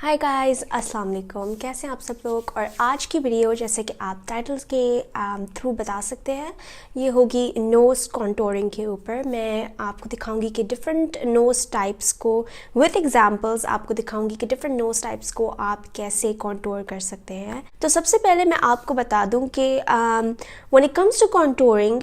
Hi guys, अस्सलाम वालेकुम। कैसे हैं आप सब लोग। और आज की वीडियो जैसे कि आप टाइटल्स के थ्रू बता सकते हैं, ये होगी नोज़ कॉन्टोरिंग के ऊपर। मैं आपको दिखाऊंगी कि डिफरेंट नोज़ टाइप्स को विद एग्जांपल्स आपको दिखाऊंगी कि डिफरेंट नोज़ टाइप्स को आप कैसे कॉन्टोर कर सकते हैं। तो सबसे पहले मैं आपको बता दूं कि when it comes to contouring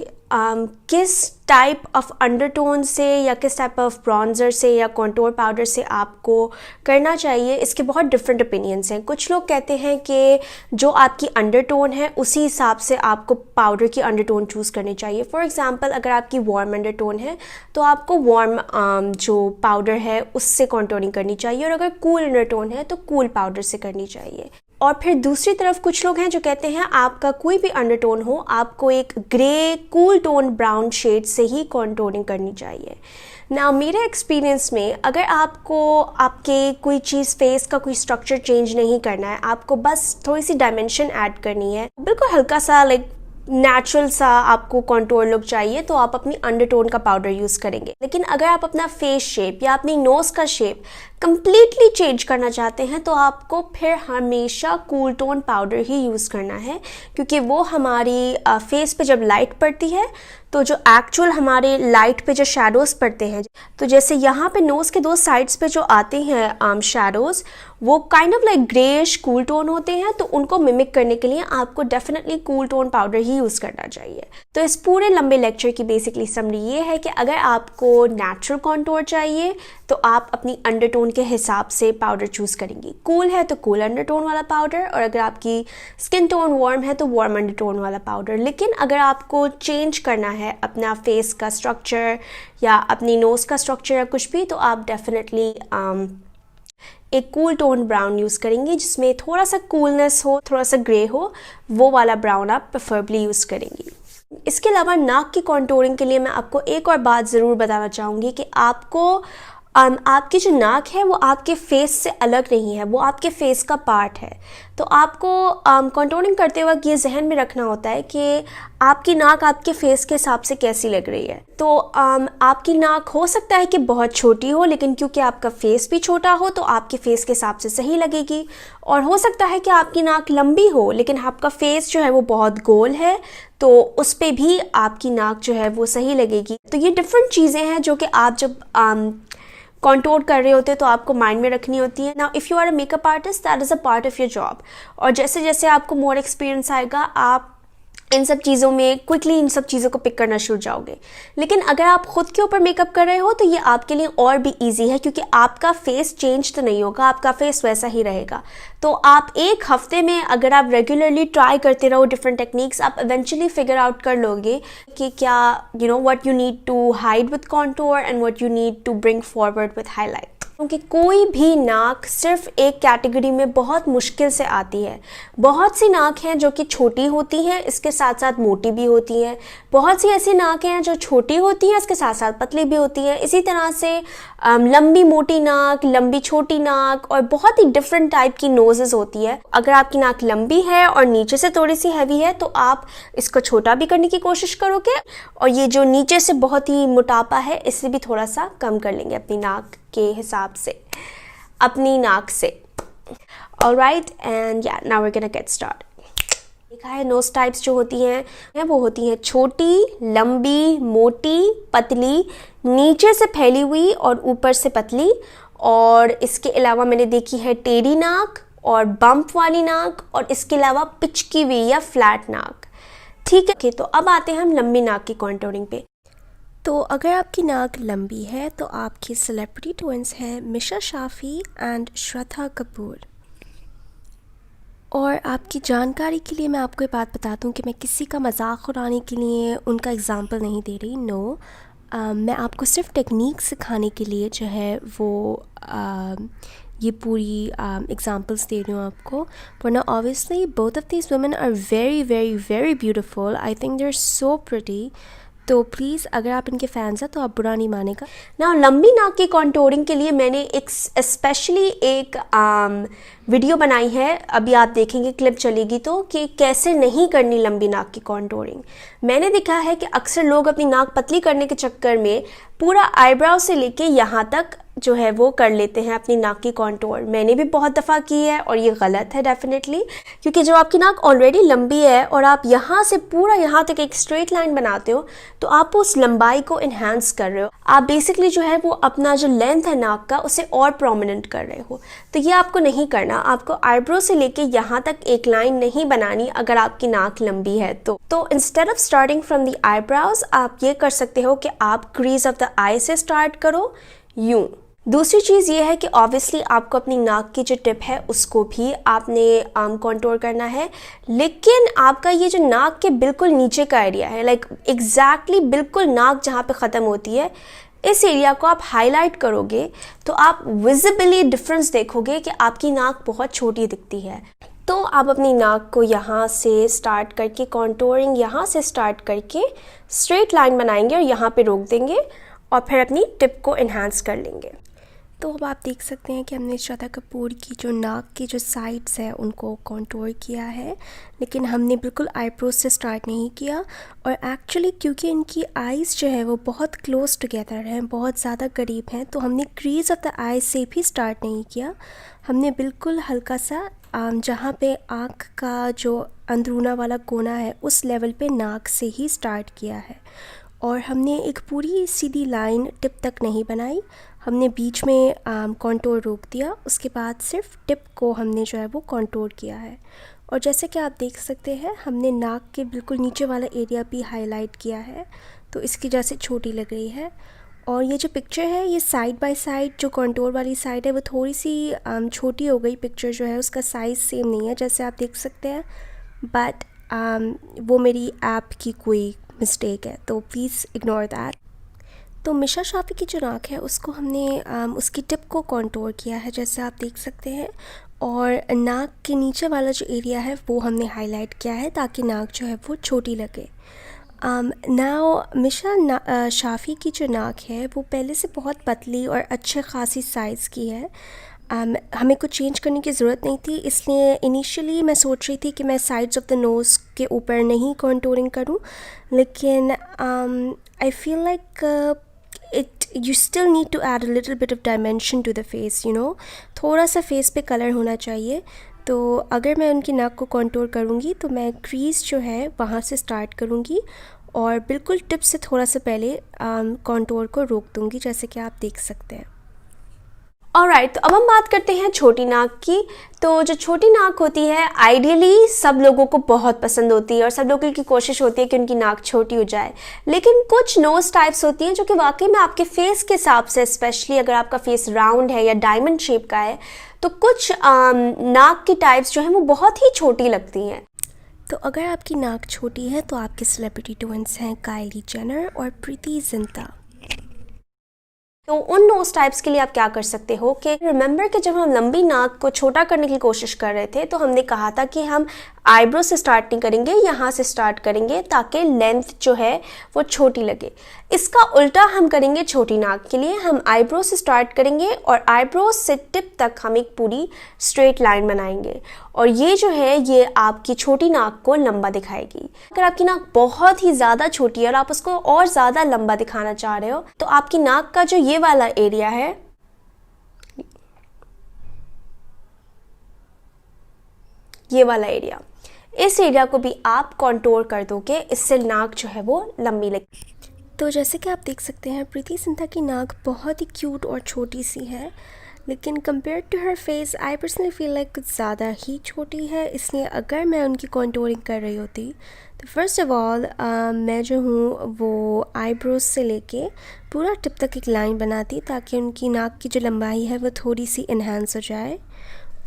किस टाइप ऑफ अंडरटोन से या किस टाइप ऑफ ब्रॉन्जर से या कॉन्टोर पाउडर से आपको करना चाहिए, इसके बहुत डिफरेंट ओपिनियंस हैं। कुछ लोग कहते हैं कि जो आपकी अंडरटोन है उसी हिसाब से आपको पाउडर की अंडरटोन चूज़ करनी चाहिए। फॉर एग्जांपल, अगर आपकी वार्म अंडरटोन है तो आपको वार्म जो पाउडर है उससे कॉन्टोरिंग करनी चाहिए, और अगर कूल अंडरटोन है तो कूल पाउडर से करनी चाहिए। और फिर दूसरी तरफ कुछ लोग हैं जो कहते हैं आपका कोई भी अंडरटोन हो, आपको एक grey cool tone brown shade से ही कॉन्टोरिंग करनी चाहिए। ना मेरे एक्सपीरियंस में अगर आपको आपके कोई चीज़ फेस का कोई स्ट्रक्चर चेंज नहीं करना है, आपको बस थोड़ी सी डायमेंशन ऐड करनी है, बिल्कुल हल्का सा लाइक नेचुरल सा आपको कॉन्टोर लुक चाहिए, तो आप अपनी अंडरटोन का पाउडर यूज़ करेंगे। लेकिन अगर आप अपना फेस शेप या अपनी नोज़ का शेप कंप्लीटली चेंज करना चाहते हैं तो आपको फिर हमेशा कूल टोन पाउडर ही यूज़ करना है, क्योंकि वो हमारी फेस पे जब लाइट पड़ती है तो जो एक्चुअल हमारे लाइट पे जो शेडोज़ पड़ते हैं, तो जैसे यहाँ पे नोज़ के दो साइड्स पे जो आते हैं शेडोज़, वो kind of like greyish cool tone होते हैं, तो उनको मिमिक करने के लिए आपको डेफिनेटली कूल टोन पाउडर ही यूज़ करना चाहिए। तो इस पूरे लंबे लेक्चर की बेसिकली समरी ये है कि अगर आपको नेचुरल कॉन्टोर चाहिए तो आप अपनी अंडरटोन के हिसाब से पाउडर चूज़ करेंगी। कूल है तो कूल अंडरटोन वाला पाउडर, और अगर आपकी स्किन टोन वार्म है तो वार्म अंडरटोन वाला पाउडर। लेकिन अगर आपको चेंज करना है अपना फेस का स्ट्रक्चर या अपनी नोज़ का स्ट्रक्चर या कुछ भी, तो आप डेफिनेटली एक कूल टोन ब्राउन यूज़ करेंगी जिसमें थोड़ा सा कूलनेस हो, थोड़ा सा ग्रे हो, वो वाला ब्राउन आप प्रेफरेबली यूज़ करेंगी। इसके अलावा नाक की कॉन्टोरिंग के लिए मैं आपको एक और बात ज़रूर बताना चाहूँगी कि आपको आपकी जो नाक है वो आपके फेस से अलग नहीं है, वो आपके फेस का पार्ट है। तो आपको कॉन्टोरिंग करते वक्त ये जहन में रखना होता है कि आपकी नाक आपके फेस के हिसाब से कैसी लग रही है। तो आपकी नाक हो सकता है कि बहुत छोटी हो, लेकिन क्योंकि आपका फेस भी छोटा हो तो आपके फेस के हिसाब से सही लगेगी। और हो सकता है कि आपकी नाक लंबी हो लेकिन आपका फेस जो है वो बहुत गोल है, तो उस पर भी आपकी नाक जो है वो सही लगेगी। तो ये डिफरेंट चीज़ें हैं जो कि आप जब कॉन्टोर कर रहे होते हैं तो आपको माइंड में रखनी होती है। Now if you are a makeup artist, that is a part of your job. और जैसे जैसे आपको मोर एक्सपीरियंस आएगा, आप इन सब चीज़ों में क्विकली इन सब चीज़ों को पिक करना शुरू जाओगे। लेकिन अगर आप खुद के ऊपर मेकअप कर रहे हो तो ये आपके लिए और भी ईजी है, क्योंकि आपका फेस चेंज तो नहीं होगा, आपका फेस वैसा ही रहेगा। तो आप एक हफ्ते में अगर आप रेगुलरली ट्राई करते रहो डिफरेंट टेक्निक्स, आप इवेंचुअली फिगर आउट कर लोगे कि क्या what you need to hide with contour and what you need to bring forward with highlight. क्योंकि कोई भी नाक सिर्फ एक कैटेगरी में बहुत मुश्किल से आती है। बहुत सी नाक हैं जो कि छोटी होती हैं, इसके साथ साथ मोटी भी होती हैं। बहुत सी ऐसी नाक हैं जो छोटी होती हैं, इसके साथ साथ पतली भी होती हैं। इसी तरह से लंबी मोटी नाक, लंबी छोटी नाक, और बहुत ही डिफरेंट टाइप की नोजेस होती है। अगर आपकी नाक लंबी है और नीचे से थोड़ी सी हैवी है तो आप इसको छोटा भी करने की कोशिश करोगे, और ये जो नीचे से बहुत ही मोटापा है इससे भी थोड़ा सा कम कर लेंगे अपनी नाक के हिसाब से, अपनी नाक से। Alright, and yeah now we gonna get start. देखा है नोज टाइप्स जो होती हैं वो होती हैं छोटी, लंबी, मोटी, पतली, नीचे से फैली हुई और ऊपर से पतली। और इसके अलावा मैंने देखी है टेढ़ी नाक और बम्प वाली नाक, और इसके अलावा पिचकी हुई या फ्लैट नाक। ठीक है, तो अब आते हैं हम लंबी नाक की कॉन्टोरिंग पे। तो अगर आपकी नाक लंबी है तो आपकी सेलिब्रिटी ट्विंस हैं मिशा शाफी एंड श्रद्धा कपूर। और आपकी जानकारी के लिए मैं आपको ये बात बता दूं कि मैं किसी का मजाक उड़ाने के लिए उनका एग्जाम्पल नहीं दे रही। नो, मैं आपको सिर्फ टेक्निक सिखाने के लिए जो है वो ये पूरी एग्जांपल्स दे रही हूँ आपको। वरना obviously both of these women are very very very beautiful. I think they are so pretty. तो प्लीज़ अगर आप इनके फैंस हैं तो आप बुरा नहीं मानेगा ना। लंबी नाक की कॉन्टोरिंग के लिए मैंने एक स्पेशली एक वीडियो बनाई है, अभी आप देखेंगे क्लिप चलेगी तो, कि कैसे नहीं करनी लंबी नाक की कॉन्टोरिंग। मैंने देखा है कि अक्सर लोग अपनी नाक पतली करने के चक्कर में पूरा आईब्राउ से लेके यहाँ तक जो है वो कर लेते हैं अपनी नाक की कॉन्टोर। मैंने भी बहुत दफ़ा की है और ये गलत है डेफिनेटली, क्योंकि जब आपकी नाक ऑलरेडी लंबी है और आप यहाँ से पूरा यहाँ तक एक स्ट्रेट लाइन बनाते हो तो आप उस लंबाई को इन्हांस कर रहे हो। आप बेसिकली जो है वो अपना जो लेंथ है नाक का उसे और प्रोमिनेंट कर रहे हो। तो ये आपको नहीं करना। आपको आईब्रो से लेके यहाँ तक एक लाइन नहीं बनानी अगर आपकी नाक लंबी है तो instead of starting from the eyebrows आप ये कर सकते हो कि आप क्रीज ऑफ द आई से स्टार्ट करो यूं। दूसरी चीज़ ये है कि ऑब्वियसली आपको अपनी नाक की जो टिप है उसको भी आपने कॉन्टोर करना है, लेकिन आपका ये जो नाक के बिल्कुल नीचे का एरिया है, लाइक एग्जैक्टली बिल्कुल नाक जहाँ पे ख़त्म होती है, इस एरिया को आप हाईलाइट करोगे तो आप विजिबली डिफरेंस देखोगे कि आपकी नाक बहुत छोटी दिखती है। तो आप अपनी नाक को यहाँ से स्टार्ट करके कॉन्टोरिंग यहाँ से स्टार्ट करके स्ट्रेट लाइन बनाएंगे और यहाँ पे रोक देंगे और फिर अपनी टिप को इन्हांस कर लेंगे। तो अब आप देख सकते हैं कि हमने श्रद्धा कपूर की जो नाक की जो साइड्स है उनको कॉन्टोर किया है, लेकिन हमने बिल्कुल आईब्रो से स्टार्ट नहीं किया। और एक्चुअली क्योंकि इनकी आइज़ जो है वो बहुत क्लोज टुगेदर हैं, बहुत ज़्यादा करीब हैं, तो हमने क्रीज ऑफ द आई से भी स्टार्ट नहीं किया। हमने बिल्कुल हल्का सा जहाँ पे आँख का जो अंदरूना वाला कोना है उस लेवल पे नाक से ही स्टार्ट किया है। और हमने एक पूरी सीधी लाइन टिप तक नहीं बनाई, हमने बीच में कॉन्टोर रोक दिया, उसके बाद सिर्फ टिप को हमने जो है वो कॉन्टोर किया है। और जैसे कि आप देख सकते हैं हमने नाक के बिल्कुल नीचे वाला एरिया भी हाईलाइट किया है, तो इसकी वजह से छोटी लग रही है। और ये जो पिक्चर है ये साइड बाय साइड जो कॉन्टोर वाली साइड है वो थोड़ी सी छोटी हो गई। पिक्चर जो है उसका साइज़ सेम नहीं है जैसे आप देख सकते हैं, बट वो मेरी ऐप की कोई मिस्टेक है, तो प्लीज़ इग्नोर दैट। तो मिशा शाफ़ी की जो नाक है उसको हमने उसकी टिप को कॉन्टोर किया है जैसे आप देख सकते हैं, और नाक के नीचे वाला जो एरिया है वो हमने हाईलाइट किया है ताकि नाक जो है वो छोटी लगे। नाउ मिशा शाफ़ी की जो नाक है वो पहले से बहुत पतली और अच्छे खासी साइज़ की है। हमें कुछ चेंज करने की ज़रूरत नहीं थी, इसलिए इनिशियली मैं सोच रही थी कि मैं साइड्स ऑफ द नोज़ के ऊपर नहीं कॉन्टोरिंग करूं, लेकिन आई feel like you still need to add a little bit of dimension to the face, you know, थोड़ा सा फेस पे कलर होना चाहिए। तो अगर मैं उनकी नाक को कॉन्टोर करूँगी तो मैं क्रीज़ जो है वहाँ से स्टार्ट करूँगी और बिल्कुल टिप से थोड़ा सा पहले कॉन्टोर को रोक दूँगी जैसे कि आप देख सकते हैं। ऑलराइट, तो अब हम बात करते हैं छोटी नाक की। तो जो छोटी नाक होती है आइडियली सब लोगों को बहुत पसंद होती है और सब लोगों की कोशिश होती है कि उनकी नाक छोटी हो जाए, लेकिन कुछ नोज टाइप्स होती हैं जो कि वाकई में आपके फेस के हिसाब से, स्पेशली अगर आपका फेस राउंड है या डायमंड शेप का है, तो कुछ नाक की टाइप्स जो हैं वो बहुत ही छोटी लगती हैं। तो अगर आपकी नाक छोटी है तो आपके सेलिब्रिटी ट्विंस हैं काइली जेनर और प्रीति जिंटा। तो उन नोज टाइप्स के लिए आप क्या कर सकते हो कि रिमेंबर कि जब हम लंबी नाक को छोटा करने की कोशिश कर रहे थे तो हमने कहा था कि हम आईब्रो से स्टार्ट नहीं करेंगे, यहाँ से स्टार्ट करेंगे ताकि लेंथ जो है वो छोटी लगे। इसका उल्टा हम करेंगे छोटी नाक के लिए, हम आईब्रो से स्टार्ट करेंगे और आईब्रो से टिप तक हम एक पूरी स्ट्रेट लाइन बनाएंगे और ये जो है ये आपकी छोटी नाक को लंबा दिखाएगी। अगर आपकी नाक बहुत ही ज़्यादा छोटी है और आप उसको और ज़्यादा लंबा दिखाना चाह रहे हो तो आपकी नाक का जो ये वाला एरिया है, ये वाला एरिया, इस एरिया को भी आप कॉन्टोर कर दोगे, इससे नाक जो है वो लंबी लगेगी। तो जैसे कि आप देख सकते हैं प्रीति जिंटा की नाक बहुत ही क्यूट और छोटी सी है, लेकिन compare to her face I personally feel like कुछ ज़्यादा ही छोटी है। इसलिए अगर मैं उनकी कॉन्टोरिंग कर रही होती तो फर्स्ट ऑफ ऑल मैं जो हूँ वो आईब्रोज से लेके पूरा टिप तक एक लाइन बनाती ताकि उनकी नाक की जो लंबाई है वो थोड़ी सी इन्हांस हो जाए,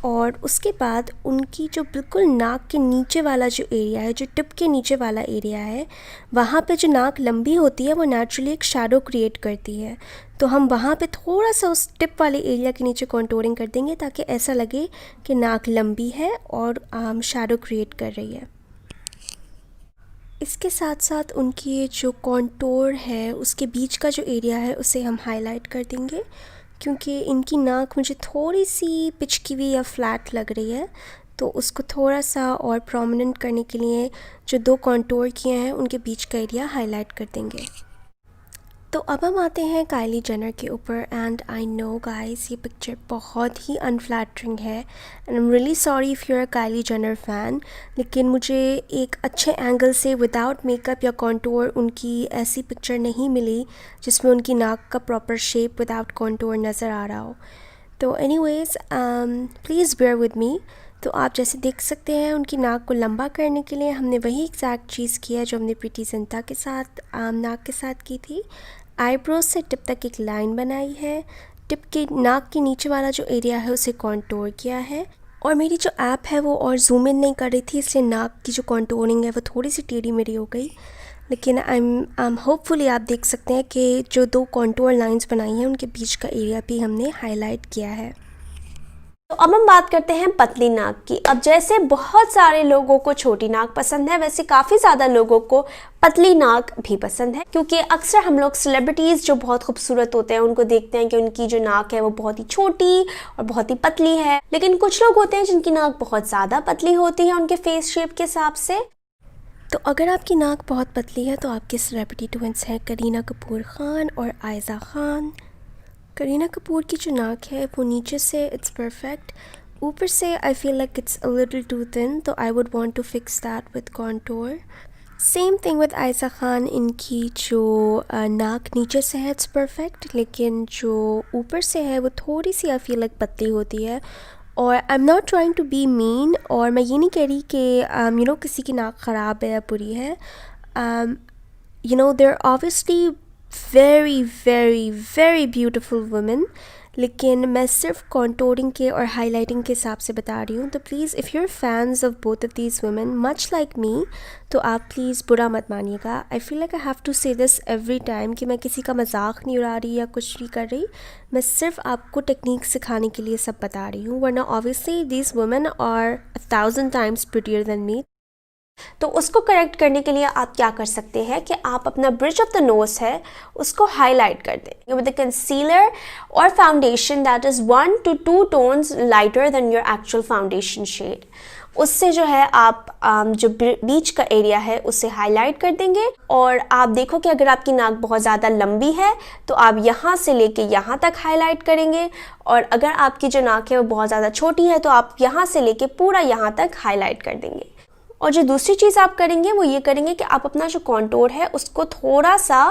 और उसके बाद उनकी जो बिल्कुल नाक के नीचे वाला जो एरिया है, जो टिप के नीचे वाला एरिया है, वहाँ पे जो नाक लंबी होती है वो नेचुरली एक शैडो क्रिएट करती है, तो हम वहाँ पे थोड़ा सा उस टिप वाले एरिया के नीचे कॉन्टोरिंग कर देंगे ताकि ऐसा लगे कि नाक लंबी है और शैडो क्रिएट कर रही है। इसके साथ साथ उनकी जो कॉन्टोर है उसके बीच का जो एरिया है उसे हम हाईलाइट कर देंगे, क्योंकि इनकी नाक मुझे थोड़ी सी पिचकी हुई या फ्लैट लग रही है, तो उसको थोड़ा सा और प्रोमिनेंट करने के लिए जो दो कॉन्टोर किए हैं उनके बीच का एरिया हाईलाइट कर देंगे। तो अब हम आते हैं काइली जेनर के ऊपर एंड आई नो गाइस ये पिक्चर बहुत ही अनफ्लैटरिंग है and I am really sorry if you are Kylie Jenner fan, लेकिन मुझे एक अच्छे एंगल से विदाउट मेकअप या कॉन्टूर उनकी ऐसी पिक्चर नहीं मिली जिसमें उनकी नाक का प्रॉपर शेप विदाउट कॉन्टूर नज़र आ रहा हो। तो anyways please bear with me. तो आप जैसे देख सकते हैं उनकी नाक को लंबा करने के लिए हमने वही एग्जैक्ट चीज़ की है जो हमने प्रीति जिंटा के साथ नाक के साथ की थी। आईब्रोज से टिप तक एक लाइन बनाई है, टिप के नाक के नीचे वाला जो एरिया है उसे कॉन्टोर किया है, और मेरी जो ऐप है वो और जूम इन नहीं कर रही थी इसलिए नाक की जो कॉन्टोरिंग है वो थोड़ी सी टेढ़ी मेरी हो गई, लेकिन आई एम होपफुली आप देख सकते हैं कि जो दो कॉन्टोर लाइंस बनाई हैं उनके बीच का एरिया भी हमने हाईलाइट किया है। तो अब हम बात करते हैं पतली नाक की। अब जैसे बहुत सारे लोगों को छोटी नाक पसंद है, वैसे काफ़ी ज़्यादा लोगों को पतली नाक भी पसंद है, क्योंकि अक्सर हम लोग सेलिब्रिटीज़ जो बहुत खूबसूरत होते हैं उनको देखते हैं कि उनकी जो नाक है वो बहुत ही छोटी और बहुत ही पतली है, लेकिन कुछ लोग होते हैं जिनकी नाक बहुत ज़्यादा पतली होती है उनके फेस शेप के हिसाब से। तो अगर आपकी नाक बहुत पतली है तो आपके सेलिब्रिटी ट्विंस हैं करीना कपूर खान और आयज़ा खान। करीना कपूर की जो नाक है वो नीचे से इट्स परफेक्ट, ऊपर से I feel like it's a little too thin, तो I would want to fix that with contour. Same thing with Ayeza Khan, इनकी जो नाक नीचे से है इट्स परफेक्ट, लेकिन जो ऊपर से है वो थोड़ी सी आई फील लाइक पतली होती है। और I am not trying to be mean, और मैं ये नहीं कह रही कि किसी की नाक ख़राब है या बुरी है। There obviously very very very beautiful women, लेकिन मैं सिर्फ कॉन्टोरिंग के और हाईलाइटिंग के हिसाब से बता रही हूँ। तो please if you are fans of both of these women much like me, तो आप प्लीज़ बुरा मत मानिएगा। I feel like I have to say this every time कि मैं किसी का मजाक नहीं उड़ा रही या कुछ भी कर रही, मैं सिर्फ आपको टेक्निक सिखाने के लिए सब बता रही हूँ, वरना obviously these women are 1000 times prettier than me. तो उसको करेक्ट करने के लिए आप क्या कर सकते हैं कि आप अपना ब्रिज ऑफ द नोज है उसको हाईलाइट कर दें विद द कंसीलर और foundation that is 1 to 2 tones lighter than your actual foundation shade. उससे जो है आप जो बीच का एरिया है उसे हाईलाइट कर देंगे, और आप देखो कि अगर आपकी नाक बहुत ज़्यादा लंबी है तो आप यहाँ से लेके यहाँ तक हाईलाइट करेंगे, और अगर आपकी जो नाक है वो बहुत ज़्यादा छोटी है तो आप यहाँ से लेके पूरा यहाँ तक हाईलाइट कर देंगे। और जो दूसरी चीज़ आप करेंगे वो ये करेंगे कि आप अपना जो कॉन्टोर है उसको थोड़ा सा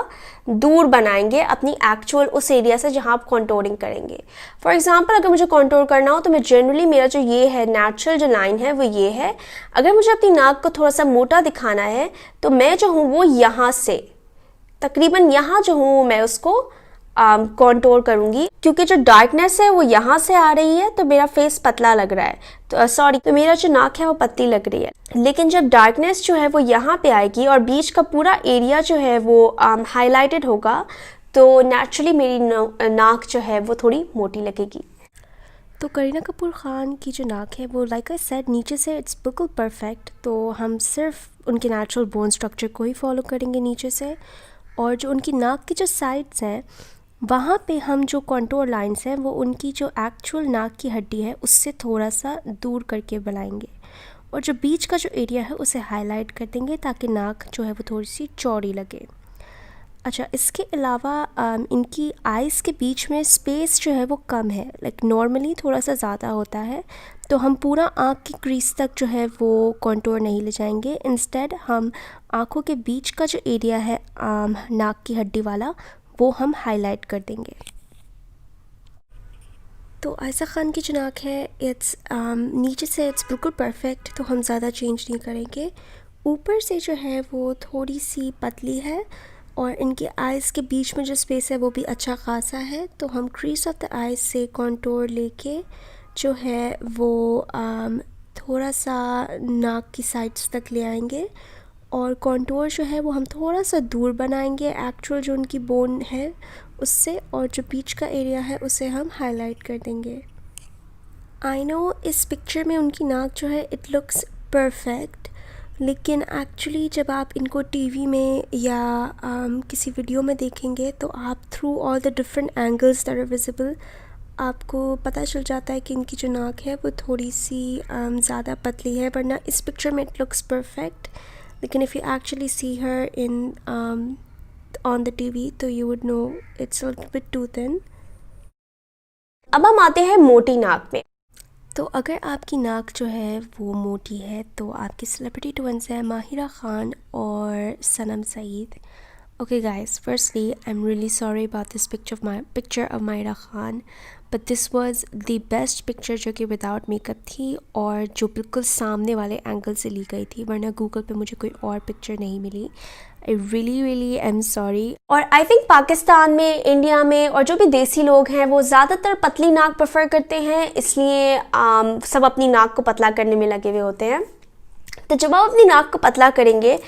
दूर बनाएंगे अपनी एक्चुअल उस एरिया से जहाँ आप कॉन्टोरिंग करेंगे। फॉर एग्जांपल अगर मुझे कॉन्टोर करना हो तो मैं जनरली मेरा जो ये है नेचुरल जो लाइन है वो ये है। अगर मुझे अपनी नाक को थोड़ा सा मोटा दिखाना है तो मैं जो हूँ वो यहाँ से तकरीबन यहाँ जो हूँ मैं उसको कॉन्टोर करूँगी, क्योंकि जो डार्कनेस है वो यहाँ से आ रही है तो मेरा फेस पतला लग रहा है, तो मेरा जो नाक है वो पतली लग रही है। लेकिन जब डार्कनेस जो है वो यहाँ पे आएगी और बीच का पूरा एरिया जो है वो हाईलाइटेड होगा तो नेचुरली मेरी नाक जो है वो थोड़ी मोटी लगेगी। तो करीना कपूर खान की जो नाक है वो लाइक आई सेड नीचे से इट्स बिल्कुल परफेक्ट, तो हम सिर्फ उनके नेचुरल बोन स्ट्रक्चर को ही फॉलो करेंगे नीचे से, और जो उनकी नाक की जो साइड्स हैं वहाँ पे हम जो कॉन्टोर लाइंस हैं वो उनकी जो एक्चुअल नाक की हड्डी है उससे थोड़ा सा दूर करके बनाएंगे, और जो बीच का जो एरिया है उसे हाईलाइट कर देंगे ताकि नाक जो है वो थोड़ी सी चौड़ी लगे। अच्छा, इसके अलावा इनकी आइज़ के बीच में स्पेस जो है वो कम है, लाइक नॉर्मली थोड़ा सा ज़्यादा होता है, तो हम पूरा आँख की क्रीज तक जो है वो कॉन्टोर नहीं ले जाएंगे। इंस्टेड हम आँखों के बीच का जो एरिया है नाक की हड्डी वाला वो हम हाईलाइट कर देंगे। तो आयशा खान की जो नाक है इट्स नीचे से इट्स बिल्कुल परफेक्ट, तो हम ज़्यादा चेंज नहीं करेंगे। ऊपर से जो है वो थोड़ी सी पतली है, और इनके आइज़ के बीच में जो स्पेस है वो भी अच्छा खासा है, तो हम क्रीज ऑफ द आइज़ से कॉन्टोर लेके जो है वो थोड़ा सा नाक की साइड्स तक ले आएंगे, और कॉन्टोर जो है वो हम थोड़ा सा दूर बनाएंगे एक्चुअल जो उनकी बोन है उससे, और जो बीच का एरिया है उसे हम हाईलाइट कर देंगे। आई नो इस पिक्चर में उनकी नाक जो है इट लुक्स परफेक्ट, लेकिन एक्चुअली जब आप इनको टीवी में या किसी वीडियो में देखेंगे तो आप through all the different angles that are visible आपको पता चल जाता है कि इनकी जो नाक है वो थोड़ी सी ज़्यादा पतली है, वरना इस पिक्चर में इट लुक्स परफेक्ट। लेकिन if you actually see her in on the TV, तो you would know it's a little bit too thin. अब हम आते हैं मोटी नाक में। तो अगर आपकी नाक जो है वो मोटी है तो आपकी सेलिब्रिटी ट्विन्स हैं माहिरा ख़ान और सनम Saeed. Okay guys, firstly I'm really sorry about this picture of Mahira Khan, but this was the best picture जो कि without makeup थी और जो बिल्कुल सामने वाले एंगल से ली गई थी, वरना गूगल पे मुझे कोई और पिक्चर नहीं मिली। I really am sorry। और I think पाकिस्तान में, इंडिया में और जो भी देसी लोग हैं वो ज़्यादातर पतली नाक प्रेफर करते हैं, इसलिए सब अपनी नाक को पतला करने में लगे हुए होते हैं। तो जब आप अपनी नाक को पतला करेंगे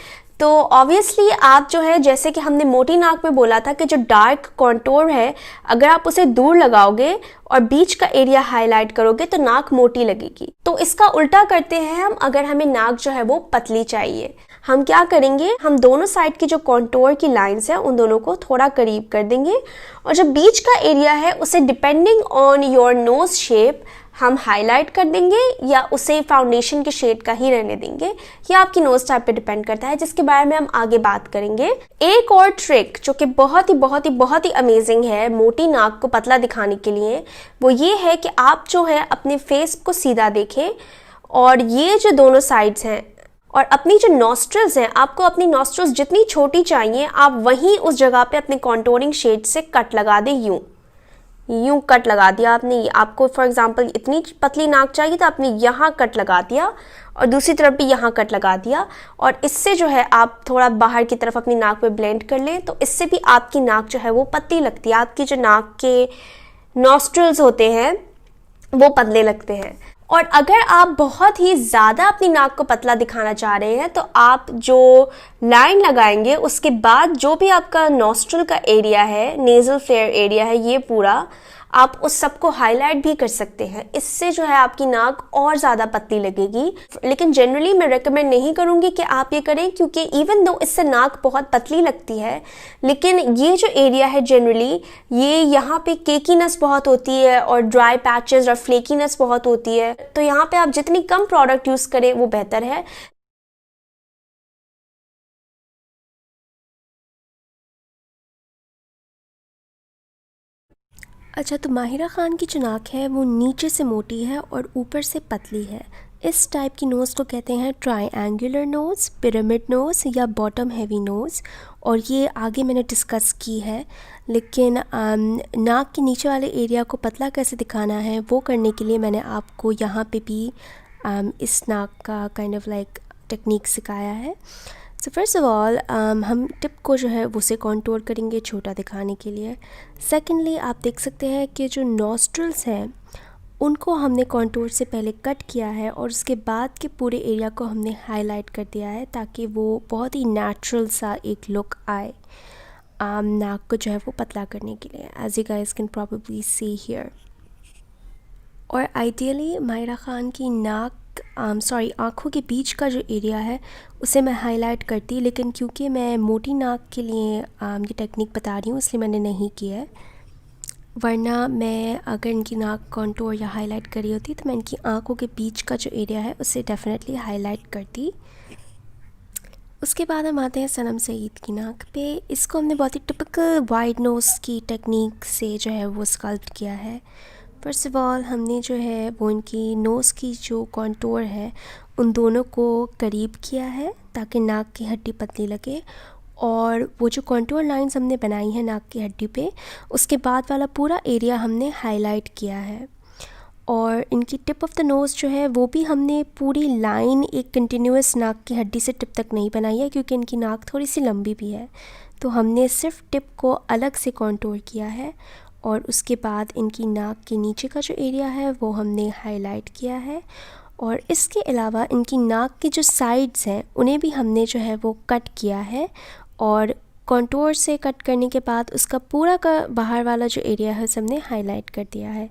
तो ऑब्वियसली आप जो है, जैसे कि हमने मोटी नाक में बोला था कि जो डार्क कॉन्टोर है अगर आप उसे दूर लगाओगे और बीच का एरिया हाईलाइट करोगे तो नाक मोटी लगेगी। तो इसका उल्टा करते हैं हम, अगर हमें नाक जो है वो पतली चाहिए, हम क्या करेंगे, हम दोनों साइड की जो कॉन्टोर की लाइंस है उन दोनों को थोड़ा करीब कर देंगे और जो बीच का एरिया है उसे depending on your nose shape हम हाईलाइट कर देंगे या उसे फाउंडेशन के शेड का ही रहने देंगे। ये आपकी नोज टाइप पे डिपेंड करता है, जिसके बारे में हम आगे बात करेंगे। एक और ट्रिक जो कि बहुत ही अमेजिंग है मोटी नाक को पतला दिखाने के लिए, वो ये है कि आप जो है अपने फेस को सीधा देखें और ये जो दोनों साइड्स हैं और अपनी जो नॉस्ट्रल्स हैं, आपको अपनी नॉस्ट्रल्स जितनी छोटी चाहिए आप वहीं उस जगह पे अपने कॉन्टोरिंग शेड से कट लगा दें। यूं कट लगा दिया आपने। आपको फॉर एग्जांपल इतनी पतली नाक चाहिए तो आपने यहाँ कट लगा दिया और दूसरी तरफ भी यहाँ कट लगा दिया और इससे जो है आप थोड़ा बाहर की तरफ अपनी नाक पे ब्लेंड कर लें तो इससे भी आपकी नाक जो है वो पतली लगती है। आपकी जो नाक के नॉस्ट्रल्स होते हैं वो पतले लगते हैं। और अगर आप बहुत ही ज़्यादा अपनी नाक को पतला दिखाना चाह रहे हैं तो आप जो लाइन लगाएंगे उसके बाद जो भी आपका नॉस्ट्रल का एरिया है, नेज़ल फ्लेयर एरिया है, ये पूरा आप उस सबको हाईलाइट भी कर सकते हैं। इससे जो है आपकी नाक और ज़्यादा पतली लगेगी। लेकिन जनरली मैं रेकमेंड नहीं करूँगी कि आप ये करें, क्योंकि इवन दो इससे नाक बहुत पतली लगती है लेकिन ये जो एरिया है जनरली ये यहाँ पे केकीनेस बहुत होती है और ड्राई पैचेस और फ्लेकीनेस बहुत होती है। तो यहाँ पे आप जितनी कम प्रोडक्ट यूज़ करें वो बेहतर है। अच्छा, तो माहिरा ख़ान की जो नाक है वो नीचे से मोटी है और ऊपर से पतली है। इस टाइप की नोज़ को कहते हैं ट्रायंगुलर नोज़, पिरामिड नोज़ या बॉटम हैवी नोज़, और ये आगे मैंने डिस्कस की है। लेकिन नाक के नीचे वाले एरिया को पतला कैसे दिखाना है वो करने के लिए मैंने आपको यहाँ पे भी इस नाक का काइंड ऑफ लाइक टेक्निक सिखाया है। सो फर्स्ट ऑफ ऑल हम टिप को जो है उसे कॉन्टोर करेंगे छोटा दिखाने के लिए। सेकेंडली आप देख सकते हैं कि जो नॉस्ट्रल्स हैं उनको हमने कॉन्टोर से पहले कट किया है और उसके बाद के पूरे एरिया को हमने हाईलाइट कर दिया है ताकि वो बहुत ही नेचुरल सा एक लुक आए नाक को जो है वो पतला करने के लिए, as you guys can probably see here. और आइडियली माहिरा ख़ान की नाक आँखों के बीच का जो एरिया है उसे मैं हाईलाइट करती, लेकिन क्योंकि मैं मोटी नाक के लिए ये टेक्निक बता रही हूँ इसलिए मैंने नहीं किया है, वरना मैं अगर इनकी नाक कॉन्टोर या हाईलाइट करी होती तो मैं इनकी आँखों के बीच का जो एरिया है उसे डेफिनेटली हाईलाइट करती। उसके बाद हम आते हैं सनम सईद की नाक पे। इसको हमने बहुत ही टिपिकल वाइड नोज़ की टेक्निक से जो है वो स्कल्प्ट किया है। फर्स्ट ऑफ ऑल हमने जो है वो इनकी नोज़ की जो कॉन्टोर है उन दोनों को करीब किया है ताकि नाक की हड्डी पतली लगे, और वो जो कॉन्टोर लाइंस हमने बनाई हैं नाक की हड्डी पे उसके बाद वाला पूरा एरिया हमने हाईलाइट किया है। और इनकी टिप ऑफ द नोज़ जो है वो भी हमने पूरी लाइन एक कंटिन्यूस नाक की हड्डी से टिप तक नहीं बनाई है क्योंकि इनकी नाक थोड़ी सी लंबी भी है, तो हमने सिर्फ टिप को अलग से कॉन्टोर किया है और उसके बाद इनकी नाक के नीचे का जो एरिया है वो हमने हाईलाइट किया है। और इसके अलावा इनकी नाक की जो साइड्स हैं उन्हें भी हमने जो है वो कट किया है, और कॉन्टोर से कट करने के बाद उसका पूरा का बाहर वाला जो एरिया है उसे हमने हाईलाइट कर दिया है।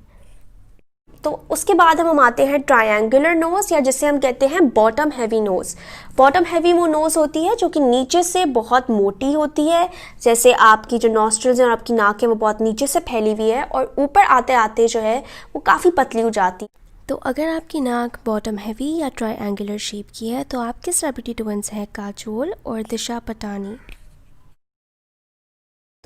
तो उसके बाद हम आते हैं ट्रायंगुलर नोज़, या जिसे हम कहते हैं bottom heavy nose. Bottom heavy वो नोज़ होती है जो कि नीचे से बहुत मोटी होती है, जैसे आपकी जो नॉस्ट्रल्स और आपकी नाक है वो बहुत नीचे से फैली हुई है और ऊपर आते आते जो है वो काफ़ी पतली हो जाती। तो अगर आपकी नाक बॉटम हैवी या ट्रायंगुलर शेप की है तो आपके सेलिब्रिटी ट्विन्स हैं काजोल और दिशा पटानी।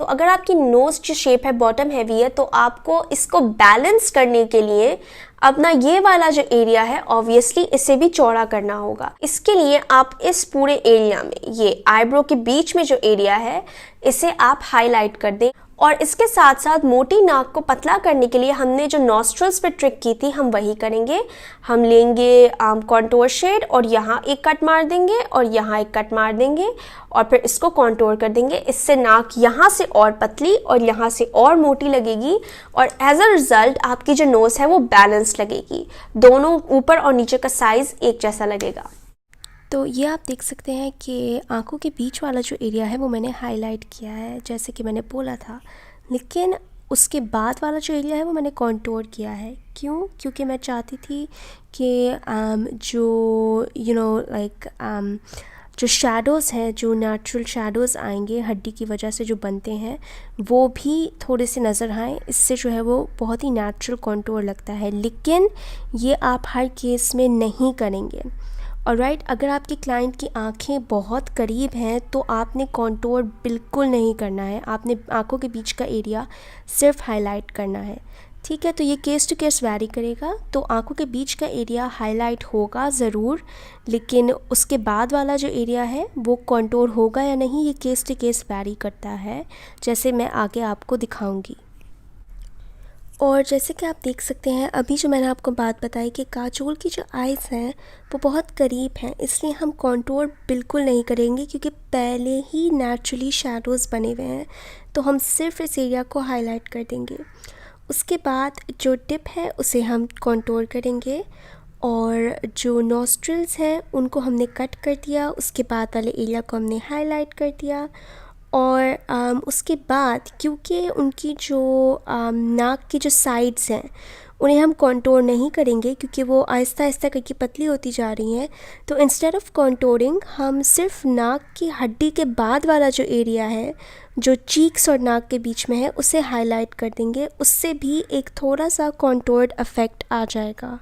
तो अगर आपकी नोज़ जो शेप है बॉटम हैवी है, तो आपको इसको बैलेंस करने के लिए अपना ये वाला जो एरिया है ऑब्वियसली इसे भी चौड़ा करना होगा। इसके लिए आप इस पूरे एरिया में, ये आईब्रो के बीच में जो एरिया है, इसे आप हाईलाइट कर दें। और इसके साथ साथ मोटी नाक को पतला करने के लिए हमने जो नॉस्ट्रल्स पे ट्रिक की थी हम वही करेंगे। हम लेंगे कॉन्टोर शेड और यहाँ एक कट मार देंगे और यहाँ एक कट मार देंगे और फिर इसको कॉन्टोर कर देंगे। इससे नाक यहाँ से और पतली और यहाँ से और मोटी लगेगी और एज अ रिज़ल्ट आपकी जो नोज़ है वो बैलेंस लगेगी, दोनों ऊपर और नीचे का साइज़ एक जैसा लगेगा। तो ये आप देख सकते हैं कि आंखों के बीच वाला जो एरिया है वो मैंने हाईलाइट किया है जैसे कि मैंने बोला था, लेकिन उसके बाद वाला जो एरिया है वो मैंने कॉन्टोर किया है। क्यों? क्योंकि मैं चाहती थी कि जो जो शैडोज़ हैं, जो नेचुरल शैडोज़ आएंगे हड्डी की वजह से जो बनते हैं, वो भी थोड़े से नज़र आएँ। इससे जो है वो बहुत ही नेचुरल कॉन्टोर लगता है, लेकिन ये आप हर केस में नहीं करेंगे। ऑलराइट, अगर आपके क्लाइंट की आंखें बहुत करीब हैं तो आपने कॉन्टोर बिल्कुल नहीं करना है, आपने आंखों के बीच का एरिया सिर्फ हाईलाइट करना है। ठीक है, तो ये केस टू केस वैरी करेगा। तो आंखों के बीच का एरिया हाईलाइट होगा ज़रूर, लेकिन उसके बाद वाला जो एरिया है वो कॉन्टोर होगा या नहीं, ये केस टू केस वैरी करता है, जैसे मैं आगे आपको दिखाऊंगी। और जैसे कि आप देख सकते हैं अभी जो मैंने आपको बात बताई कि काजोल की जो आइज़ हैं वो बहुत करीब हैं, इसलिए हम कॉन्टोर बिल्कुल नहीं करेंगे क्योंकि पहले ही नेचुरली शैडोज़ बने हुए हैं। तो हम सिर्फ इस एरिया को हाईलाइट कर देंगे। उसके बाद जो टिप है उसे हम कॉन्टोर करेंगे और जो नॉस्ट्रल्स हैं उनको हमने कट कर दिया। उसके बाद वाले एरिया को हमने हाईलाइट कर दिया और उसके बाद क्योंकि उनकी जो नाक की जो साइड्स हैं उन्हें हम कॉन्टोर नहीं करेंगे क्योंकि वो आहिस्ता आहिस्ता करके पतली होती जा रही हैं, तो इंस्टेड ऑफ कॉन्टोरिंग हम सिर्फ नाक की हड्डी के बाद वाला जो एरिया है जो चीक्स और नाक के बीच में है उसे हाईलाइट कर देंगे। उससे भी एक थोड़ा सा कॉन्टोर्ड इफ़ेक्ट आ जाएगा,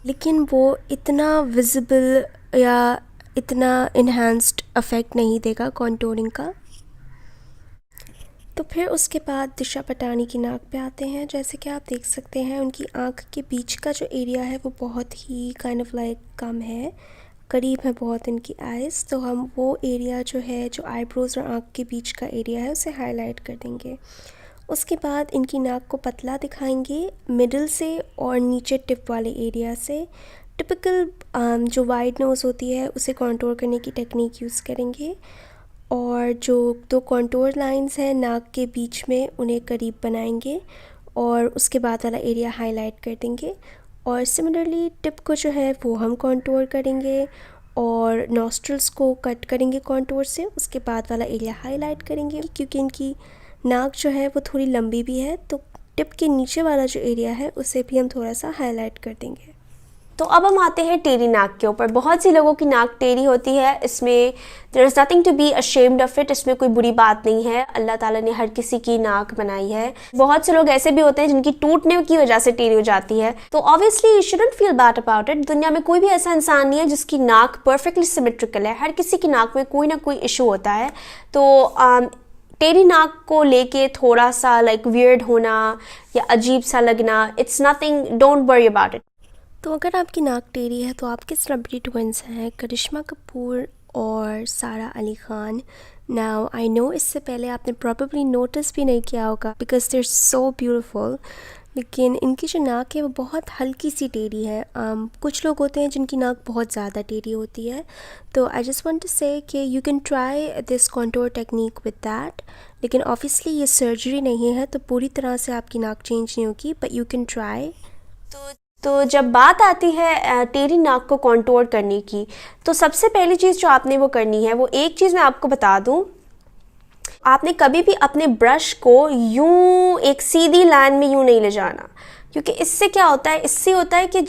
लेकिन वो इतना विजिबल या इतना इन्हांस्ड इफ़ेक्ट नहीं देगा कॉन्टोरिंग का। तो फिर उसके बाद दिशा पटानी की नाक पे आते हैं। जैसे कि आप देख सकते हैं उनकी आँख के बीच का जो एरिया है वो बहुत ही काइंड ऑफ लाइक कम है, करीब है बहुत इनकी आइज़। तो हम वो एरिया जो है जो आईब्रोज़ और आँख के बीच का एरिया है उसे हाईलाइट कर देंगे। उसके बाद इनकी नाक को पतला दिखाएंगे मिडिल से और नीचे टिप वाले एरिया से। टिपिकल जो वाइड नोज़ होती है उसे कॉन्टोर करने की टेक्निक यूज़ करेंगे और जो दो कॉन्टोर लाइंस हैं नाक के बीच में उन्हें करीब बनाएंगे और उसके बाद वाला एरिया हाईलाइट कर देंगे। और सिमिलरली टिप को जो है वो हम कॉन्टोर करेंगे और नॉस्ट्रल्स को कट करेंगे कॉन्टोर से। उसके बाद वाला एरिया हाईलाइट करेंगे क्योंकि इनकी नाक जो है वो थोड़ी लंबी भी है, तो टिप के नीचे वाला जो एरिया है उसे भी हम थोड़ा सा हाईलाइट कर देंगे। तो अब हम आते हैं टेढ़ी नाक के ऊपर। बहुत सी लोगों की नाक टेढ़ी होती है, इसमें there is nothing to be ashamed of it, इसमें कोई बुरी बात नहीं है। अल्लाह ताला ने हर किसी की नाक बनाई है। बहुत से लोग ऐसे भी होते हैं जिनकी टूटने की वजह से टेढ़ी हो जाती है, तो obviously you shouldn't feel bad about it. दुनिया में कोई भी ऐसा इंसान नहीं है जिसकी नाक परफेक्टली सिमेट्रिकल है, हर किसी की नाक में कोई ना कोई इशू होता है। तो टेढ़ी नाक को लेके थोड़ा सा लाइक वियर्ड होना या अजीब सा लगना, it's nothing, don't worry about it. तो अगर आपकी नाक टेढ़ी है तो आपके सेलिब्रिटी ट्विंस हैं करिश्मा कपूर और Sara Ali Khan. Now I know इससे पहले आपने प्रॉबेबली नोटिस भी नहीं किया होगा because they are so beautiful, लेकिन इनकी जो नाक है वो बहुत हल्की सी टेढ़ी है। कुछ लोग होते हैं जिनकी नाक बहुत ज़्यादा टेढ़ी होती है, तो आई जस्ट वांट टू से कि you can try this contour technique with that, लेकिन ऑब्वियसली ये सर्जरी नहीं है तो पूरी तरह से आपकी नाक चेंज नहीं होगी, बट यू कैन ट्राई। तो जब बात आती है टेढ़ी नाक को कॉन्टोर करने की, तो सबसे पहली चीज़ जो आपने वो करनी है, वो एक चीज़ मैं आपको बता दूं, आपने कभी भी अपने ब्रश को यूं एक सीधी लाइन में यूं नहीं ले जाना, क्योंकि इससे क्या होता है, इससे होता है कि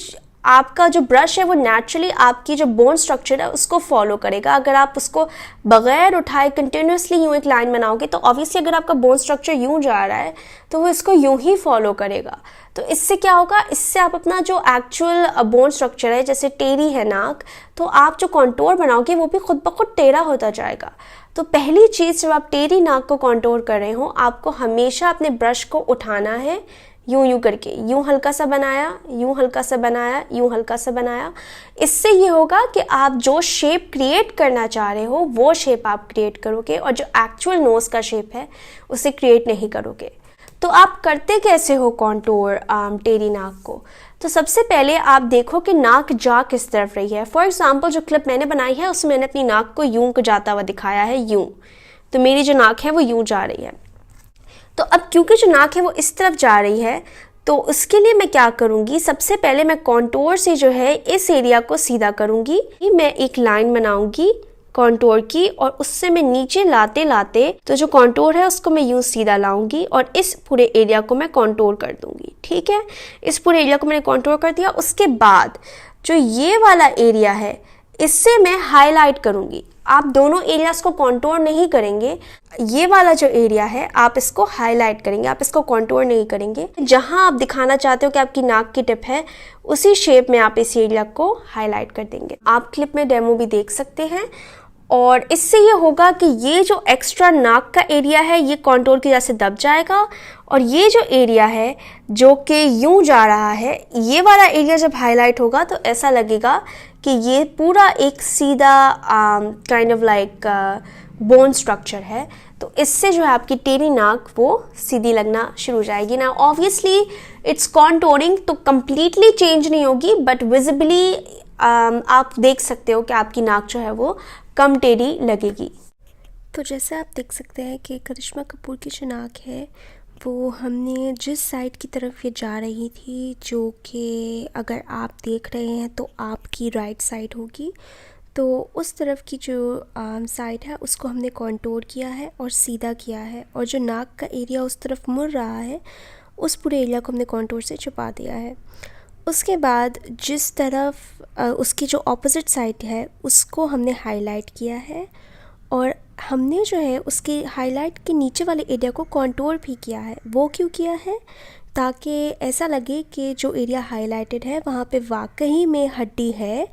आपका जो ब्रश है वो नेचुरली आपकी जो बोन स्ट्रक्चर है उसको फॉलो करेगा। अगर आप उसको बगैर उठाए कंटिन्यूसली यूँ एक लाइन बनाओगे तो ऑब्वियसली अगर आपका बोन स्ट्रक्चर यूँ जा रहा है तो वो इसको यूँ ही फॉलो करेगा। तो इससे क्या होगा, इससे आप अपना जो एक्चुअल बोन स्ट्रक्चर है, जैसे टेढ़ी है नाक, तो आप जो कॉन्टोर बनाओगे वो भी खुद ब खुद टेढ़ा होता जाएगा। तो पहली चीज़, जब आप टेढ़ी नाक को कॉन्टोर कर रहे हो, आपको हमेशा अपने ब्रश को उठाना है, यूं यूं करके, यूं हल्का सा बनाया, यूं हल्का सा बनाया, यूं हल्का सा बनाया। इससे ये होगा कि आप जो शेप क्रिएट करना चाह रहे हो वो शेप आप क्रिएट करोगे, और जो एक्चुअल नोज का शेप है उसे क्रिएट नहीं करोगे। तो आप करते कैसे हो कॉन्टोर टेढ़ी नाक को? तो सबसे पहले आप देखो कि नाक जा किस तरफ रही है। फॉर एग्जाम्पल जो क्लिप मैंने बनाई है उसमें मैंने अपनी नाक को यूं को जाता हुआ दिखाया है, यूं। तो मेरी जो नाक है वो यूं जा रही है। तो अब क्योंकि जो नाक है वो इस तरफ जा रही है, तो उसके लिए मैं क्या करूँगी, सबसे पहले मैं कॉन्टोर से जो है इस एरिया को सीधा करूँगी। मैं एक लाइन बनाऊँगी कॉन्टोर की, और उससे मैं नीचे लाते लाते तो जो कॉन्टोर है उसको मैं यूँ सीधा लाऊंगी और इस पूरे एरिया को मैं कॉन्टोर कर दूंगी। ठीक है, इस पूरे एरिया को मैंने कॉन्टोर कर दिया। उसके बाद जो ये वाला एरिया है इससे मैं हाईलाइट करूंगी। आप दोनों एरियाज को कॉन्टोर नहीं करेंगे, ये वाला जो एरिया है आप इसको हाईलाइट करेंगे, आप इसको कॉन्टोर नहीं करेंगे। जहां आप दिखाना चाहते हो कि आपकी नाक की टिप है, उसी शेप में आप इस एरिया को हाईलाइट कर देंगे। आप क्लिप में डेमो भी देख सकते हैं। और इससे ये होगा कि ये जो एक्स्ट्रा नाक का एरिया है ये कॉन्टोर की वजह से दब जाएगा, और ये जो एरिया है जो कि यूं जा रहा है, ये वाला एरिया जब हाईलाइट होगा तो ऐसा लगेगा कि ये पूरा एक सीधा kind of like bone structure है। तो इससे जो है आपकी टेढ़ी नाक वो सीधी लगना शुरू हो जाएगी ना। ऑब्वियसली इट्स कॉन्टोरिंग, तो कंप्लीटली चेंज नहीं होगी, बट विजिबली आप देख सकते हो कि आपकी नाक जो है वो कम टेढ़ी लगेगी। तो जैसे आप देख सकते हैं कि करिश्मा कपूर की जो नाक है वो हमने जिस साइड की तरफ ये जा रही थी, जो कि अगर आप देख रहे हैं तो आपकी राइट साइड होगी, तो उस तरफ की जो साइड है उसको हमने कॉन्टोर किया है और सीधा किया है, और जो नाक का एरिया उस तरफ मुड़ रहा है उस पूरे एरिया को हमने कॉन्टोर से छुपा दिया है। उसके बाद जिस तरफ उसकी जो ऑपोजिट साइड है उसको हमने हाईलाइट किया है, और हमने जो है उसके हाईलाइट के नीचे वाले एरिया को कॉन्टोर भी किया है। वो क्यों किया है? ताकि ऐसा लगे कि जो एरिया हाईलाइटेड है वहाँ पे वाकई में हड्डी है,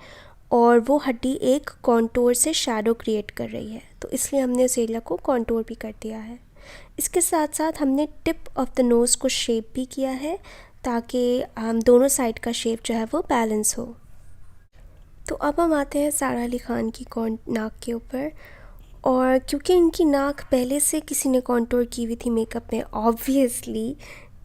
और वो हड्डी एक कॉन्टोर से शैडो क्रिएट कर रही है। तो इसलिए हमने उस एरिया को कॉन्टोर भी कर दिया है। इसके साथ साथ हमने टिप ऑफ द नोज़ को शेप भी किया है, ताकि हम दोनों साइड का शेप जो है वो बैलेंस हो। तो अब हम आते हैं सारा अली ख़ान की नाक के ऊपर, और क्योंकि इनकी नाक पहले से किसी ने कॉन्टोर की हुई थी मेकअप में ऑब्वियसली,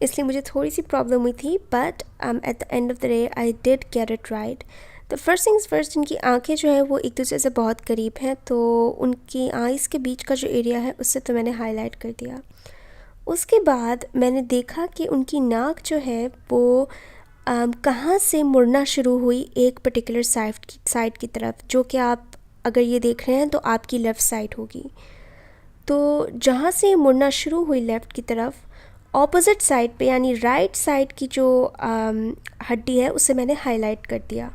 इसलिए मुझे थोड़ी सी प्रॉब्लम हुई थी, but at the end of the day I did get it right. तो फर्स्ट थिंग्स फर्स्ट, इनकी आंखें जो है वो एक दूसरे से बहुत करीब हैं, तो उनकी आईज़ के बीच का जो एरिया है उससे तो मैंने हाईलाइट कर दिया। उसके बाद मैंने देखा कि उनकी नाक जो है वो कहाँ से मुड़ना शुरू हुई एक पर्टिकुलर साइड की तरफ, जो कि आप अगर ये देख रहे हैं तो आपकी लेफ़्ट साइड होगी। तो जहाँ से मुड़ना शुरू हुई लेफ़्ट की तरफ, ऑपोजिट साइड पे यानी राइट साइड की जो हड्डी है उसे मैंने हाईलाइट कर दिया,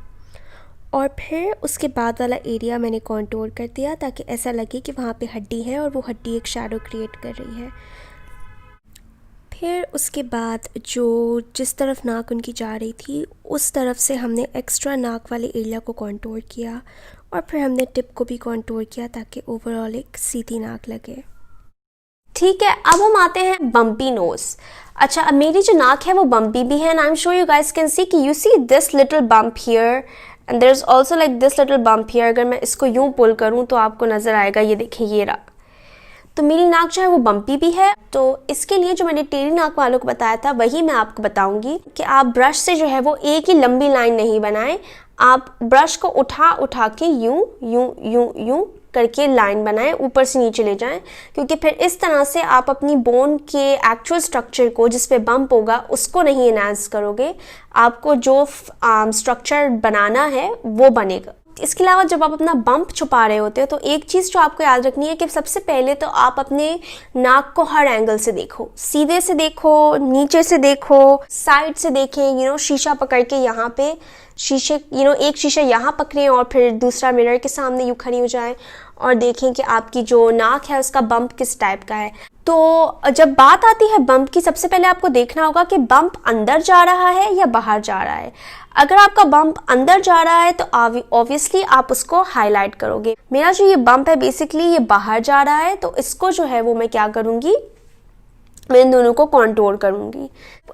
और फिर उसके बाद वाला एरिया मैंने कॉन्टोर कर दिया ताकि ऐसा लगे कि वहाँ पे हड्डी है और वो हड्डी एक शैडो क्रिएट कर रही है। फिर उसके बाद जो जिस तरफ नाक उनकी जा रही थी उस तरफ से हमने एक्स्ट्रा नाक वाले एरिया को कॉन्टोर किया, और फिर हमने टिप को भी कॉन्टोर किया ताकि ओवरऑल एक सीधी नाक लगे। ठीक है, अब हम आते हैं बम्पी नोज। अच्छा, अब मेरी जो नाक है वो बम्पी भी है, and I am sure you guys can see कि you see this little bump here and there is also like this little bump here. अगर मैं इसको यूं पुल करूं तो आपको नजर आएगा, ये देखिए ये रहा। तो मेरी नाक जो है वो बम्पी भी है। तो इसके लिए जो मैंने टेढ़ी नाक वालों को बताया था वही मैं आपको बताऊंगी कि आप ब्रश से जो है वो एक ही लंबी लाइन नहीं बनाएं, आप ब्रश को उठा उठा के यूं यूं यूं यूं करके लाइन बनाएं, ऊपर से नीचे ले जाएं, क्योंकि फिर इस तरह से आप अपनी बोन के एक्चुअल स्ट्रक्चर को जिस पे बम्प होगा उसको नहीं एनहांस करोगे, आपको जो स्ट्रक्चर बनाना है वो बनेगा। इसके अलावा जब आप अपना बम्प छुपा रहे होते हो तो एक चीज़ जो आपको याद रखनी है कि सबसे पहले तो आप अपने नाक को हर एंगल से देखो, सीधे से देखो, नीचे से देखो, साइड से देखें, शीशा पकड़ के यहाँ पे शीशे एक शीशा यहाँ पकड़ें और फिर दूसरा मिरर के सामने यूँ खड़ी हो जाएं और देखें कि आपकी जो नाक है उसका बम्प किस टाइप का है। तो जब बात आती है बम्प की, सबसे पहले आपको देखना होगा कि बम्प अंदर जा रहा है या बाहर जा रहा है। अगर आपका बम्प अंदर जा रहा है तो ऑब्वियसली आप उसको हाईलाइट करोगे। मेरा जो ये बम्प है बेसिकली ये बाहर जा रहा है, तो इसको जो है वो मैं क्या करूँगी, मैं इन दोनों को कॉन्टोर करूँगी।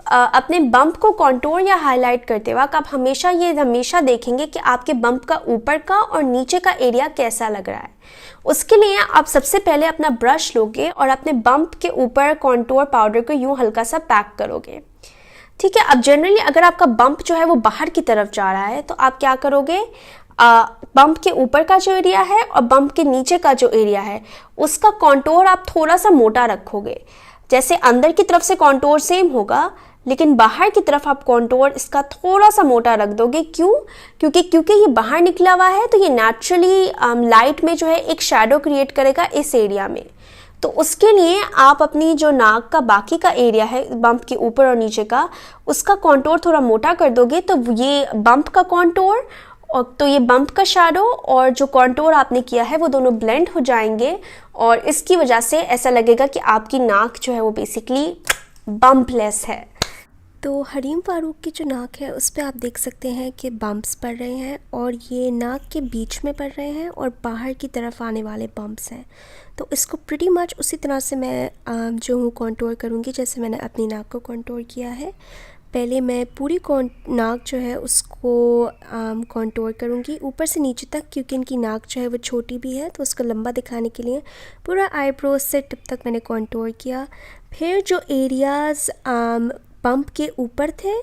अपने बम्प को कॉन्टोर या हाईलाइट करते वक्त आप हमेशा देखेंगे कि आपके बम्प का ऊपर का और नीचे का एरिया कैसा लग रहा है। उसके लिए आप सबसे पहले अपना ब्रश लोगे और अपने बम्प के ऊपर कॉन्टोर पाउडर को यूँ हल्का सा पैक करोगे। ठीक है, अब जनरली अगर आपका बम्प जो है वो बाहर की तरफ जा रहा है तो आप क्या करोगे, बम्प के ऊपर का जो एरिया है और बम्प के नीचे का जो एरिया है उसका कॉन्टोर आप थोड़ा सा मोटा रखोगे। जैसे अंदर की तरफ से कॉन्टोर सेम होगा लेकिन बाहर की तरफ आप कॉन्टोर इसका थोड़ा सा मोटा रख दोगे। क्यों? क्योंकि ये बाहर निकला हुआ है तो ये नेचुरली लाइट में जो है एक शैडो क्रिएट करेगा इस एरिया में। तो उसके लिए आप अपनी जो नाक का बाकी का एरिया है बम्प के ऊपर और नीचे का, उसका कॉन्टोर थोड़ा मोटा कर दोगे तो ये बम्प का कॉन्टोर और तो ये बम्प का शैडो और जो कॉन्टोर आपने किया है वो दोनों ब्लेंड हो जाएंगे और इसकी वजह से ऐसा लगेगा कि आपकी नाक जो है वो बेसिकली बम्पलेस है। तो हरीम फ़ारूक की जो नाक है उस पे आप देख सकते हैं कि बम्प्स पड़ रहे हैं और ये नाक के बीच में पड़ रहे हैं और बाहर की तरफ आने वाले बम्प्स हैं। तो इसको प्रीटी मच उसी तरह से मैं जो हूँ कॉन्टोर करूँगी जैसे मैंने अपनी नाक को कॉन्टोर किया है। पहले मैं पूरी नाक जो है उसको कॉन्टोर करूँगी ऊपर से नीचे तक, क्योंकि इनकी नाक जो है वो छोटी भी है तो उसको लंबा दिखाने के लिए पूरा आईब्रोज से टिप तक मैंने कॉन्टोर किया। फिर जो एरियाज़ बम्प के ऊपर थे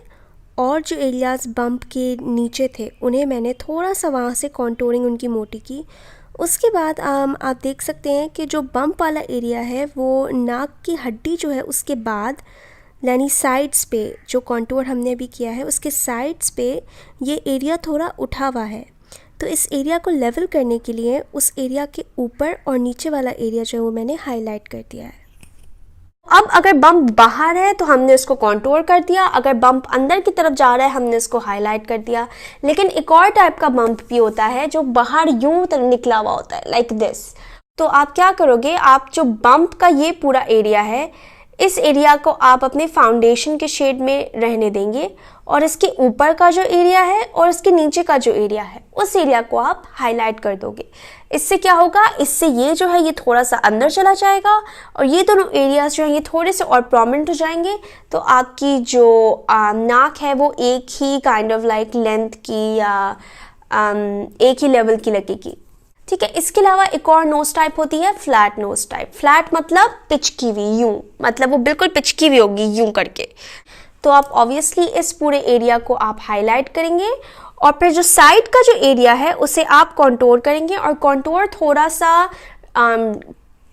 और जो एरियाज़ बम्प के नीचे थे उन्हें मैंने थोड़ा सा वहाँ से कॉन्टोरिंग उनकी मोटी की। उसके बाद आप देख सकते हैं कि जो बम्प वाला एरिया है वो नाक की हड्डी जो है उसके बाद यानी साइड्स पे जो कॉन्टोर हमने भी किया है उसके साइड्स पे ये एरिया थोड़ा उठा हुआ है। तो इस एरिया को लेवल करने के लिए उस एरिया के ऊपर और नीचे वाला एरिया जो है वो मैंने हाईलाइट कर दिया है। अब अगर बम्प बाहर है तो हमने इसको कॉन्टोर कर दिया, अगर बम्प अंदर की तरफ जा रहा है हमने इसको हाईलाइट कर दिया। लेकिन एक और टाइप का बम्प भी होता है जो बाहर यूं निकला हुआ होता है लाइक दिस। तो आप क्या करोगे, आप जो बम्प का ये पूरा एरिया है इस एरिया को आप अपने फाउंडेशन के शेड में रहने देंगे और इसके ऊपर का जो एरिया है और इसके नीचे का जो एरिया है उस एरिया को आप हाईलाइट कर दोगे। इससे क्या होगा, इससे ये जो है ये थोड़ा सा अंदर चला जाएगा और ये दोनों एरियाज जो है ये थोड़े से और प्रोमिनेंट हो जाएंगे। तो आपकी जो नाक है वो एक ही काइंड ऑफ लाइक लेंथ की या एक ही लेवल की लगेगी। ठीक है, इसके अलावा एक और नोज टाइप होती है फ्लैट नोज टाइप। फ्लैट मतलब पिचकी हुई, यूं मतलब वो बिल्कुल पिचकी हुई होगी यूं करके। तो आप ऑब्वियसली इस पूरे एरिया को आप हाईलाइट करेंगे और फिर जो साइड का जो एरिया है उसे आप कॉन्टोर करेंगे और कॉन्टोर थोड़ा सा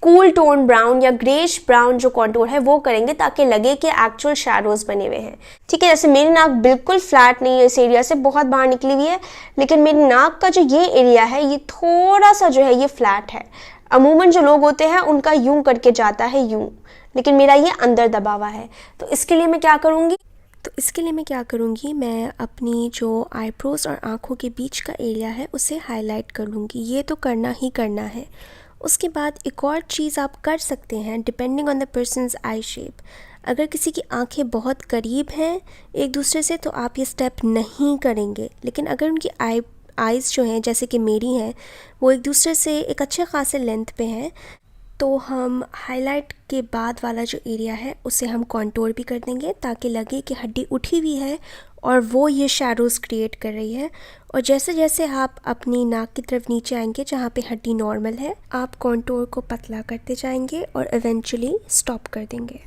कूल टोन ब्राउन या ग्रेश ब्राउन जो कॉन्टोर है वो करेंगे ताकि लगे कि एक्चुअल शैडोज बने हुए हैं। ठीक है, जैसे मेरी नाक बिल्कुल फ्लैट नहीं है, इस एरिया से बहुत बाहर निकली हुई है, लेकिन मेरी नाक का जो ये एरिया है ये थोड़ा सा जो है ये फ्लैट है। अमूमन जो लोग होते हैं उनका यूं करके जाता है यूं, लेकिन मेरा ये अंदर दबा हुआ है। तो इसके लिए मैं क्या करूँगी, मैं अपनी जो आईब्रोज और आँखों के बीच का एरिया है उसे हाईलाइट कर लूँगी। ये तो करना ही करना है। उसके बाद एक और चीज़ आप कर सकते हैं depending on the persons I shape. अगर किसी की आंखें बहुत करीब हैं एक दूसरे से तो आप ये स्टेप नहीं करेंगे, लेकिन अगर उनकी आइज़ जो हैं जैसे कि मेरी हैं वो एक दूसरे से एक अच्छे खासे लेंथ पे हैं तो हम हाईलाइट के बाद वाला जो एरिया है उसे हम कॉन्टोर भी कर देंगे ताकि लगे कि हड्डी उठी हुई है और वो ये शैडोज़ क्रिएट कर रही है। और जैसे जैसे आप अपनी नाक की तरफ नीचे आएंगे जहाँ पे हड्डी नॉर्मल है आप कॉन्टोर को पतला करते जाएंगे और इवेंचुअली स्टॉप कर देंगे।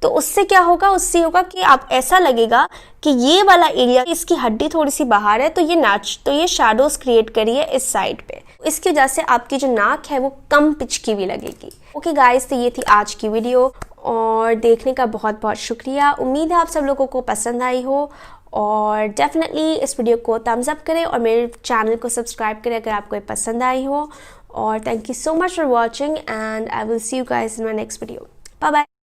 तो उससे क्या होगा, उससे होगा कि आप ऐसा लगेगा कि ये वाला एरिया इसकी हड्डी थोड़ी सी बाहर है तो ये शैडोज क्रिएट करी है इस साइड पे। इसकी वजह से आपकी जो नाक है वो कम पिच की भी लगेगी। ओके गाइस, तो ये थी आज की वीडियो और देखने का बहुत बहुत शुक्रिया। उम्मीद है आप सब लोगों को पसंद आई हो और डेफिनेटली इस वीडियो को थम्स अप करें और मेरे चैनल को सब्सक्राइब करें अगर आपको ये पसंद आई हो। और thank you so much for watching and I will see you guys in my next video. Bye bye.